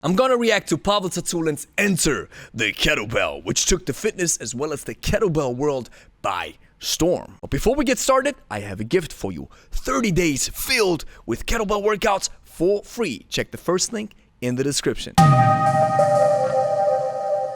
I'm gonna react to Pavel Tsatsouline's Enter the Kettlebell, which took the fitness as well as the kettlebell world by storm. But before we get started, I have a gift for you. 30 days filled with kettlebell workouts for free. Check the first link in the description.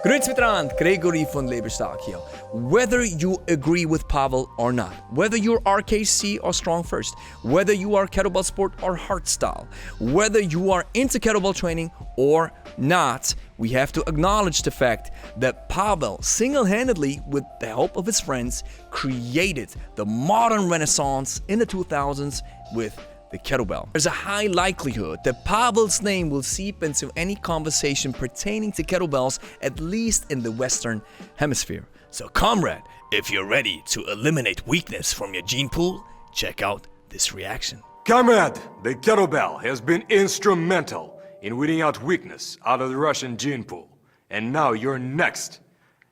Grüezi miteinander, Gregory von Lebe hier. Whether you agree with Pavel or not, whether you're RKC or Strong First, whether you are kettlebell sport or hardstyle, whether you are into kettlebell training or not, we have to acknowledge the fact that Pavel single-handedly, with the help of his friends, created the modern renaissance in the 2000s with the kettlebell. There's a high likelihood that Pavel's name will seep into any conversation pertaining to kettlebells, at least in the Western Hemisphere. So comrade, if you're ready to eliminate weakness from your gene pool, check out this reaction. Comrade, the kettlebell has been instrumental in weeding out weakness out of the Russian gene pool. And now you're next.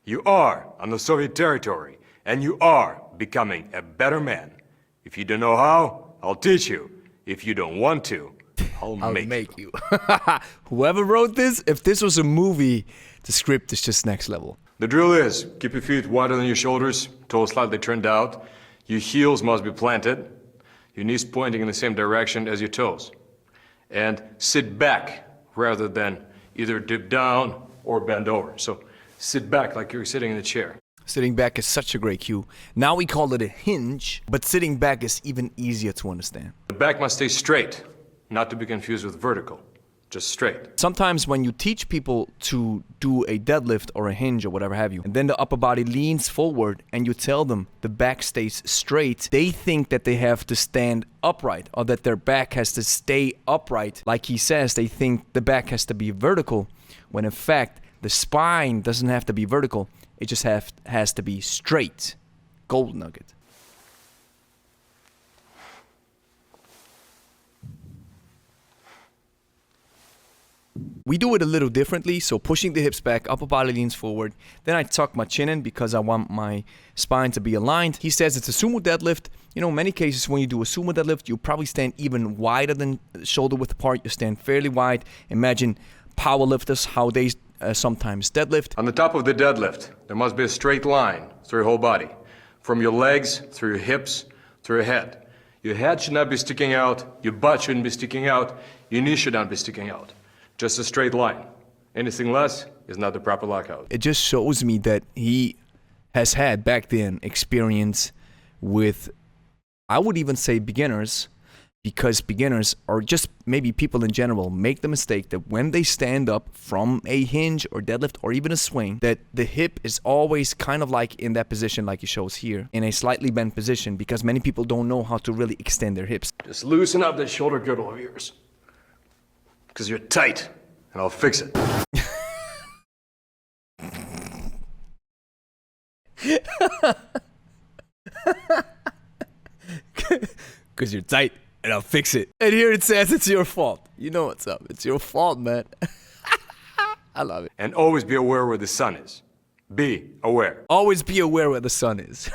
You are on the Soviet territory, and you are becoming a better man. If you don't know how, I'll teach you. If you don't want to, I'll make you. Whoever wrote this, if this was a movie, the script is just next level. The drill is, keep your feet wider than your shoulders, toes slightly turned out. Your heels must be planted, your knees pointing in the same direction as your toes. And sit back rather than either dip down or bend over. So sit back like you're sitting in a chair. Sitting back is such a great cue. Now we call it a hinge, but sitting back is even easier to understand. The back must stay straight, not to be confused with vertical, just straight. Sometimes when you teach people to do a deadlift or a hinge or whatever have you, and then the upper body leans forward and you tell them the back stays straight, they think that they have to stand upright or that their back has to stay upright. Like he says, they think the back has to be vertical, when in fact, the spine doesn't have to be vertical. It just has to be straight. Gold nugget. We do it a little differently, so pushing the hips back, upper body leans forward. Then I tuck my chin in because I want my spine to be aligned. He says it's a sumo deadlift. You know, in many cases when you do a sumo deadlift, you probably stand even wider than shoulder width apart. You stand fairly wide. Imagine powerlifters, how they sometimes deadlift. On the top of the deadlift, there must be a straight line through your whole body. From your legs, through your hips, through your head. Your head should not be sticking out, your butt shouldn't be sticking out, your knees should not be sticking out. Just a straight line. Anything less is not the proper lockout. It just shows me that he has had back then experience with, I would even say beginners, because beginners, or just maybe people in general, make the mistake that when they stand up from a hinge or deadlift or even a swing, that the hip is always kind of like in that position like he shows here, in a slightly bent position, because many people don't know how to really extend their hips. Just loosen up that shoulder girdle of yours. Because you're tight, and I'll fix it. Because you're tight. And I'll fix it. And here it says it's your fault. You know what's up. It's your fault, man. I love it. And always be aware where the sun is. Be aware. Always be aware where the sun is.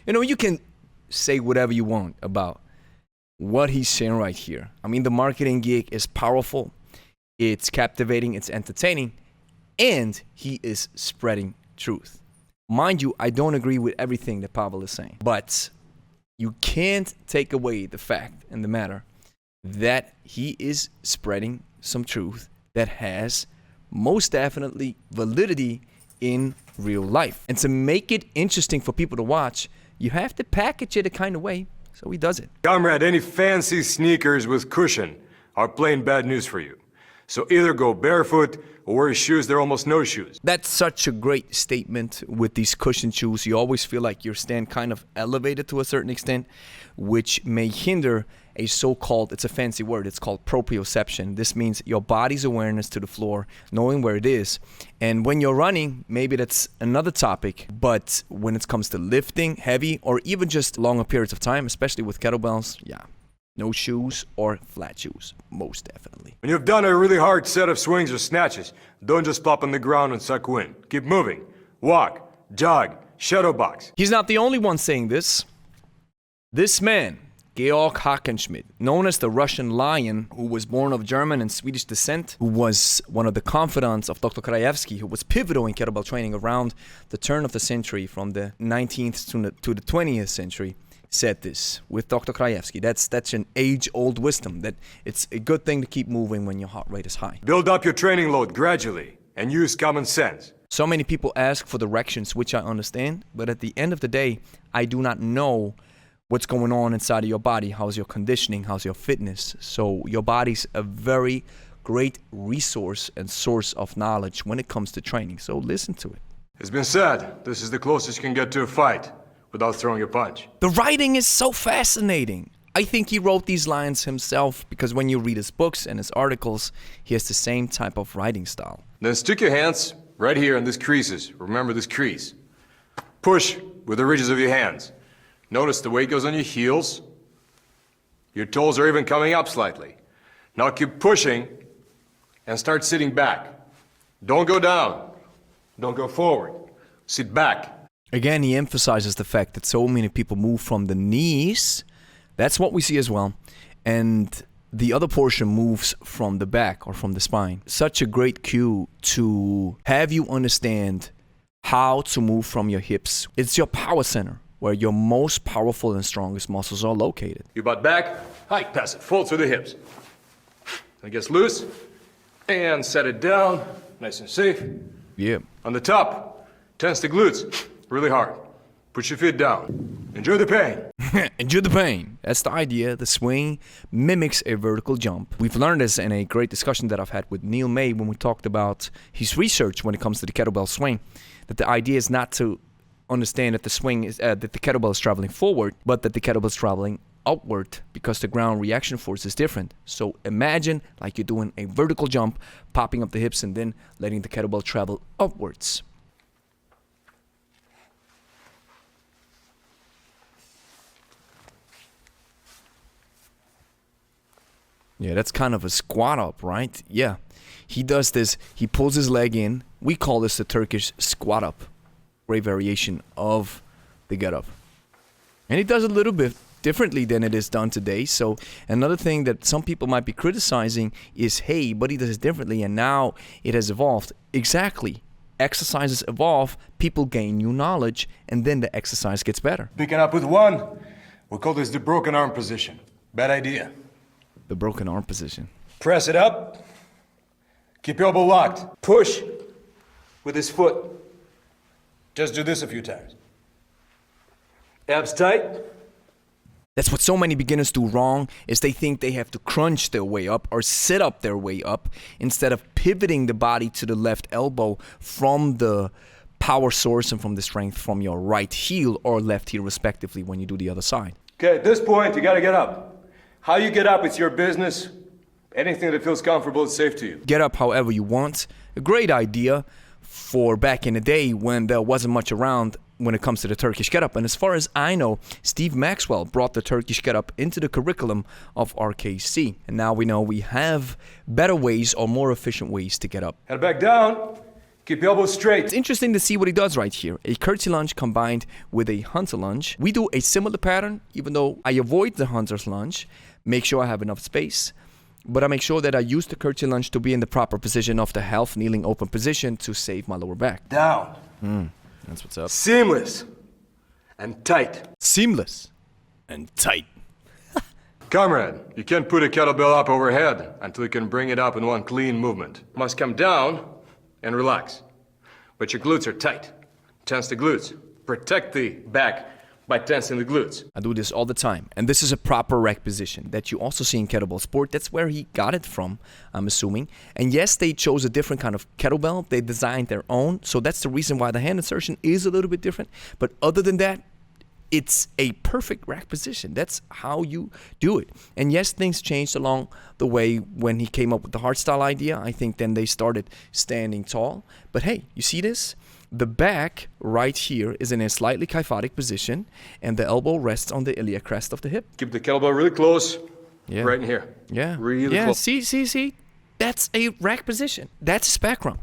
You know, you can say whatever you want about what he's saying right here. I mean, the marketing gig is powerful. It's captivating. It's entertaining. And he is spreading truth. Mind you, I don't agree with everything that Pavel is saying. But you can't take away the fact and the matter that he is spreading some truth that has most definitely validity in real life. And to make it interesting for people to watch, you have to package it a kind of way, so he does it. Comrade, any fancy sneakers with cushion are plain bad news for you. So either go barefoot or wear shoes, they're almost no shoes. That's such a great statement with these cushion shoes. You always feel like your stand kind of elevated to a certain extent, which may hinder a so-called, it's a fancy word, it's called proprioception. This means your body's awareness to the floor, knowing where it is. And when you're running, maybe that's another topic, but when it comes to lifting heavy or even just longer periods of time, especially with kettlebells, yeah. No shoes or flat shoes, most definitely. When you've done a really hard set of swings or snatches, don't just plop on the ground and suck wind. Keep moving. Walk, jog, shadow box. He's not the only one saying this. This man Georg Hackenschmidt, known as the Russian Lion, who was born of German and Swedish descent, who was one of the confidants of Dr. Krajewski, who was pivotal in kettlebell training around the turn of the century, from the 19th to the 20th century, said this with Dr. Krajewski. That's an age-old wisdom, that it's a good thing to keep moving when your heart rate is high. Build up your training load gradually and use common sense. So many people ask for directions, which I understand, but at the end of the day, I do not know what's going on inside of your body. How's your conditioning? How's your fitness? So your body's a very great resource and source of knowledge when it comes to training. So listen to it. It's been said, this is the closest you can get to a fight without throwing a punch. The writing is so fascinating. I think he wrote these lines himself because when you read his books and his articles, he has the same type of writing style. Then stick your hands right here in these creases. Remember this crease. Push with the ridges of your hands. Notice the weight goes on your heels. Your toes are even coming up slightly. Now keep pushing and start sitting back. Don't go down. Don't go forward. Sit back. Again, he emphasizes the fact that so many people move from the knees. That's what we see as well. And the other portion moves from the back or from the spine. Such a great cue to have you understand how to move from your hips. It's your power center, where your most powerful and strongest muscles are located. Your butt back, hike, pass it, fold through the hips. Then it gets loose, and set it down, nice and safe. Yeah. On the top, tense the glutes, really hard. Put your feet down. Enjoy the pain. Enjoy the pain. That's the idea. The swing mimics a vertical jump. We've learned this in a great discussion that I've had with Neil May when we talked about his research when it comes to the kettlebell swing, that the idea is not to understand that the swing is that the kettlebell is traveling forward, but that the kettlebell is traveling outward because the ground reaction force is different. So imagine like you're doing a vertical jump, popping up the hips and then letting the kettlebell travel upwards. Yeah, that's kind of a squat up, right? Yeah. He does this, he pulls his leg in. We call this the Turkish squat up. Great variation of the get up. And he does it a little bit differently than it is done today. So another thing that some people might be criticizing is, hey, but he does it differently and now it has evolved. Exactly. Exercises evolve, people gain new knowledge, and then the exercise gets better. Picking up with one, we call this the broken arm position. Bad idea. The broken arm position. Press it up. Keep your elbow locked. Push with his foot. Just do this a few times. Abs tight. That's what so many beginners do wrong, is they think they have to crunch their way up or sit up their way up instead of pivoting the body to the left elbow from the power source and from the strength from your right heel or left heel respectively when you do the other side. Okay, at this point, you gotta get up. How you get up, it's your business. Anything that feels comfortable is safe to you. Get up however you want. A great idea for back in the day when there wasn't much around when it comes to the Turkish get-up. And as far as I know, Steve Maxwell brought the Turkish get-up into the curriculum of RKC. And now we know we have better ways or more efficient ways to get up. Head back down. Keep your elbows straight. It's interesting to see what he does right here. A curtsy lunge combined with a hunter lunge. We do a similar pattern, even though I avoid the hunter's lunge. Make sure I have enough space. But I make sure that I use the curtsy lunge to be in the proper position of the half kneeling open position to save my lower back. Down. That's what's up. Seamless and tight. Seamless and tight. Comrade, you can't put a kettlebell up overhead until you can bring it up in one clean movement. You must come down and relax. But your glutes are tight. Tense the glutes. Protect the back by tensing the glutes. I do this all the time. And this is a proper rack position that you also see in kettlebell sport. That's where he got it from, I'm assuming. And yes, they chose a different kind of kettlebell. They designed their own. So that's the reason why the hand insertion is a little bit different. But other than that, it's a perfect rack position. That's how you do it. And yes, things changed along the way when he came up with the hardstyle idea. I think then they started standing tall. But hey, you see this? The back right here is in a slightly kyphotic position, and the elbow rests on the iliac crest of the hip. Keep the kettlebell really close. Yeah. Right in here. Yeah. Really close. See. That's a rack position. That's his background.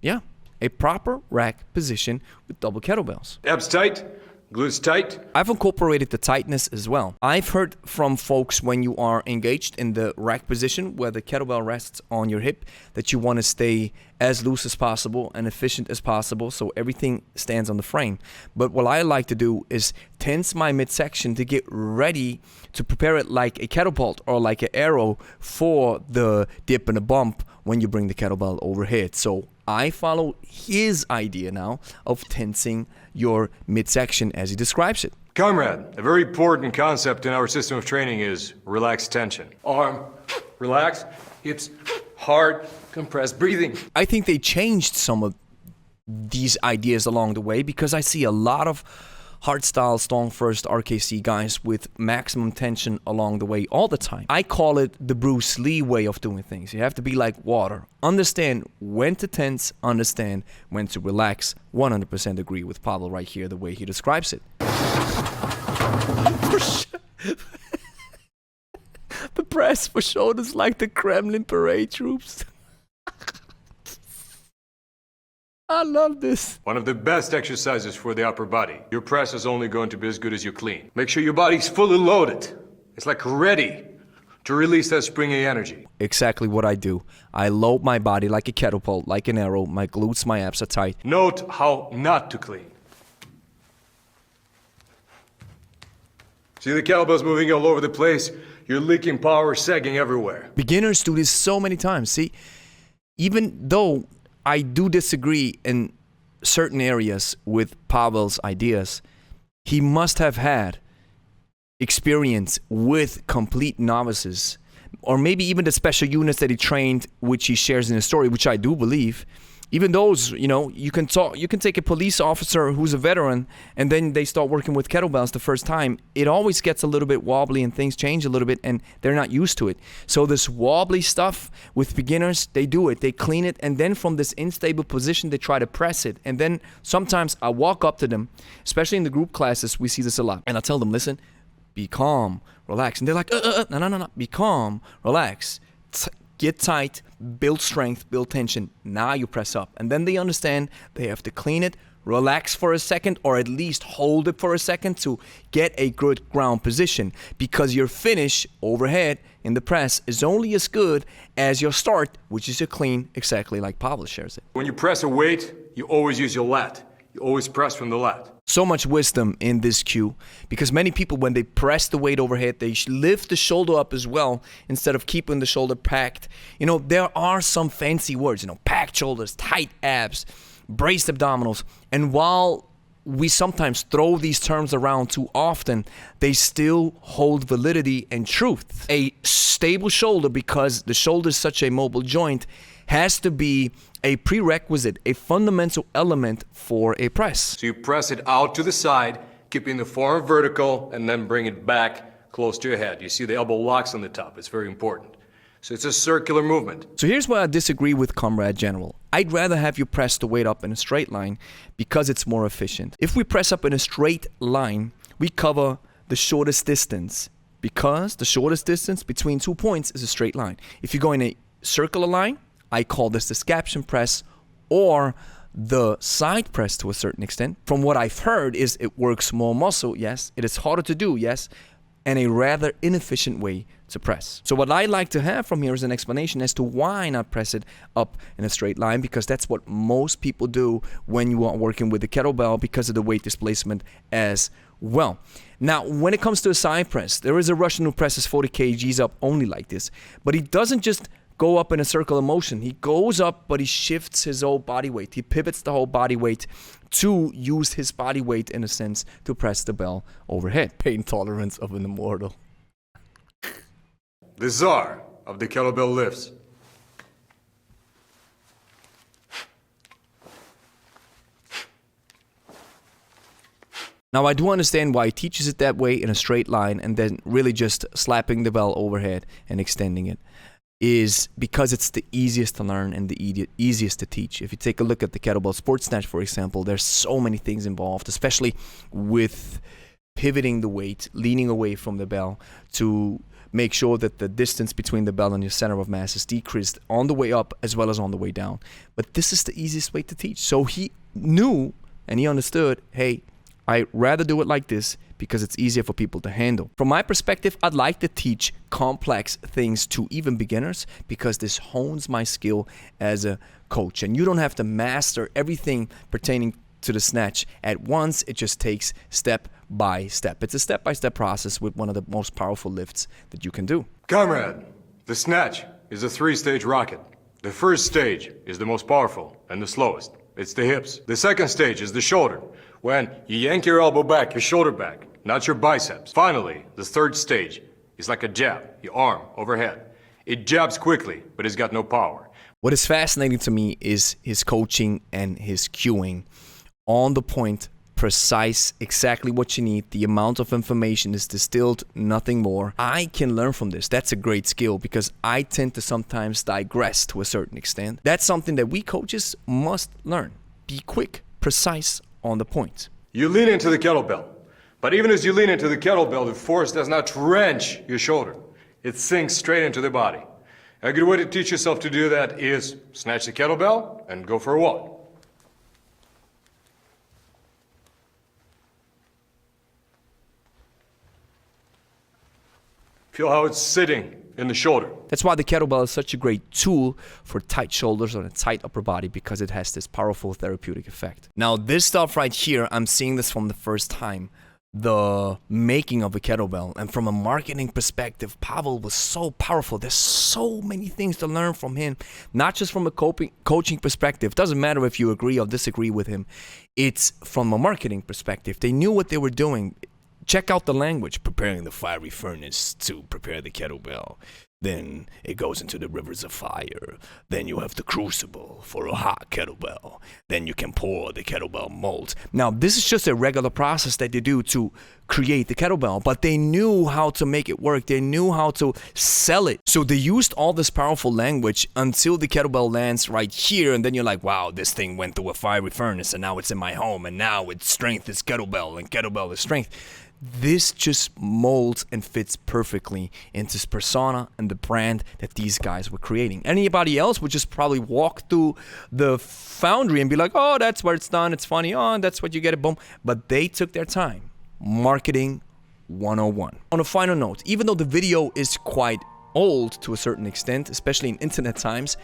Yeah. A proper rack position with double kettlebells. Abs tight. Glutes tight? I've incorporated the tightness as well. I've heard from folks when you are engaged in the rack position where the kettlebell rests on your hip that you want to stay as loose as possible and efficient as possible so everything stands on the frame. But what I like to do is tense my midsection to get ready to prepare it like a kettlebell or like an arrow for the dip and a bump when you bring the kettlebell overhead. So I follow his idea now of tensing your midsection as he describes it. Comrade, a very important concept in our system of training is relaxed tension. Arm, relax, hips, hard, compressed breathing. I think they changed some of these ideas along the way because I see a lot of hardstyle, strong first RKC guys with maximum tension along the way all the time. I call it the Bruce Lee way of doing things. You have to be like water. Understand when to tense, understand when to relax. 100% agree with Pavel right here, the way he describes it. The press for shoulders like the Kremlin parade troops. I love this. One of the best exercises for the upper body. Your press is only going to be as good as you clean. Make sure your body's fully loaded. It's like ready to release that springy energy. Exactly what I do. I load my body like a kettlebell, like an arrow. My glutes, my abs are tight. Note how not to clean. See the kettlebells moving all over the place? You're leaking power, sagging everywhere. Beginners do this so many times. See, even though I do disagree in certain areas with Pavel's ideas, he must have had experience with complete novices, or maybe even the special units that he trained, which he shares in his story, which I do believe. Even those, you know, you can take a police officer who's a veteran and then they start working with kettlebells the first time. It always gets a little bit wobbly and things change a little bit and they're not used to it. So this wobbly stuff with beginners, they do it, they clean it, and then from this unstable position, they try to press it. And then sometimes I walk up to them, especially in the group classes, we see this a lot. And I tell them, listen, be calm, relax. And they're like, no, be calm, relax. Get tight, build strength, build tension. Now you press up. And then they understand they have to clean it, relax for a second, or at least hold it for a second to get a good ground position. Because your finish overhead in the press is only as good as your start, which is your clean, exactly like Pavel shares it. When you press a weight, you always use your lat. You always press from the lat. So much wisdom in this cue, because many people, when they press the weight overhead, they lift the shoulder up as well instead of keeping the shoulder packed. You know, there are some fancy words, you know, packed shoulders, tight abs, braced abdominals. And while we sometimes throw these terms around too often, they still hold validity and truth. A stable shoulder, because the shoulder is such a mobile joint, has to be a prerequisite, a fundamental element for a press. So you press it out to the side, keeping the forearm vertical, and then bring it back close to your head. You see the elbow locks on the top. It's very important. So it's a circular movement. So here's where I disagree with Comrade General. I'd rather have you press the weight up in a straight line because it's more efficient. If we press up in a straight line, we cover the shortest distance because the shortest distance between 2 points is a straight line. If you go in a circular line, I call this the scaption press or the side press to a certain extent. From what I've heard is it works more muscle, yes. It is harder to do, yes. And a rather inefficient way to press. So what I like to have from here is an explanation as to why not press it up in a straight line, because that's what most people do when you are working with the kettlebell because of the weight displacement as well. Now, when it comes to a side press, there is a Russian who presses 40 kgs up only like this, but he doesn't just go up in a circular motion. He goes up, but he shifts his whole body weight. He pivots the whole body weight to use his body weight, in a sense, to press the bell overhead. Pain tolerance of an immortal. The czar of the kettlebell lifts. Now, I do understand why he teaches it that way in a straight line and then really just slapping the bell overhead and extending it, is because it's the easiest to learn and the easiest to teach. If you take a look at the kettlebell sports snatch, for example, there's so many things involved, especially with pivoting the weight, leaning away from the bell to make sure that the distance between the bell and your center of mass is decreased on the way up as well as on the way down. But this is the easiest way to teach. So he knew and he understood, hey, I rather do it like this because it's easier for people to handle. From my perspective, I'd like to teach complex things to even beginners because this hones my skill as a coach. And you don't have to master everything pertaining to the snatch at once. It just takes step by step. It's a step-by-step process with one of the most powerful lifts that you can do. Comrade, the snatch is a 3-stage rocket. The first stage is the most powerful and the slowest. It's the hips. The second stage is the shoulder. When you yank your elbow back, your shoulder back, not your biceps. Finally, the third stage is like a jab, your arm overhead. It jabs quickly, but it's got no power. What is fascinating to me is his coaching and his cueing. On the point, precise, exactly what you need. The amount of information is distilled, nothing more. I can learn from this. That's a great skill because I tend to sometimes digress to a certain extent. That's something that we coaches must learn. Be quick, precise, on the point. You lean into the kettlebell, but even as you lean into the kettlebell, the force does not wrench your shoulder. It sinks straight into the body. A good way to teach yourself to do that is snatch the kettlebell and go for a walk. Feel how it's sitting in the shoulder. That's why the kettlebell is such a great tool for tight shoulders or a tight upper body because it has this powerful therapeutic effect. Now this stuff right here, I'm seeing this from the first time. The making of a kettlebell, and from a marketing perspective, Pavel was so powerful. There's so many things to learn from him, not just from a coaching perspective. Doesn't matter if you agree or disagree with him. It's from a marketing perspective. They knew what they were doing. Check out the language. Preparing the fiery furnace to prepare the kettlebell. Then it goes into the rivers of fire. Then you have the crucible for a hot kettlebell. Then you can pour the kettlebell mold. Now, this is just a regular process that they do to create the kettlebell, but they knew how to make it work. They knew how to sell it. So they used all this powerful language until the kettlebell lands right here. And then you're like, wow, this thing went through a fiery furnace and now it's in my home. And now its strength is kettlebell and kettlebell is strength. This just molds and fits perfectly into his persona and the brand that these guys were creating. Anybody else would just probably walk through the foundry and be like, oh, that's where it's done. It's funny. Oh, that's what you get. Boom. But they took their time. Marketing 101. On a final note, even though the video is quite old to a certain extent, especially in internet times,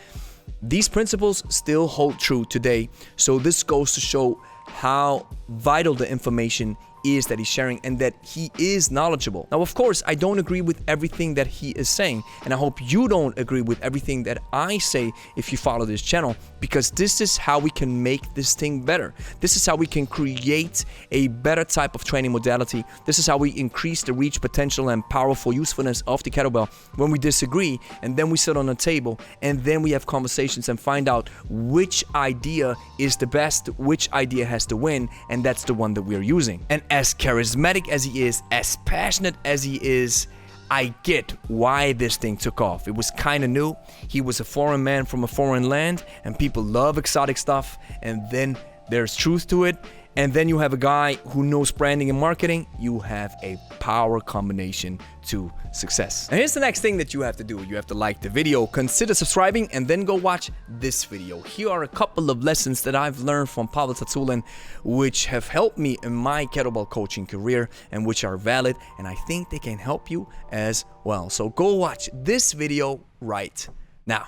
these principles still hold true today. So this goes to show how vital the information is that he's sharing and that he is knowledgeable. Now, of course, I don't agree with everything that he is saying, and I hope you don't agree with everything that I say if you follow this channel, because this is how we can make this thing better. This is how we can create a better type of training modality. This is how we increase the reach, potential, and powerful usefulness of the kettlebell when we disagree, and then we sit on a table, and then we have conversations and find out which idea is the best, which idea has to win, and that's the one that we're using. And as charismatic as he is, as passionate as he is, I get why this thing took off. It was kind of new. He was a foreign man from a foreign land, and people love exotic stuff, and then there's truth to it. And then you have a guy who knows branding and marketing. You have a power combination to success. And here's the next thing that you have to do. You have to like the video, consider subscribing, and then go watch this video. Here are a couple of lessons that I've learned from Pavel Tsatsouline, which have helped me in my kettlebell coaching career and which are valid, and I think they can help you as well. So go watch this video right now.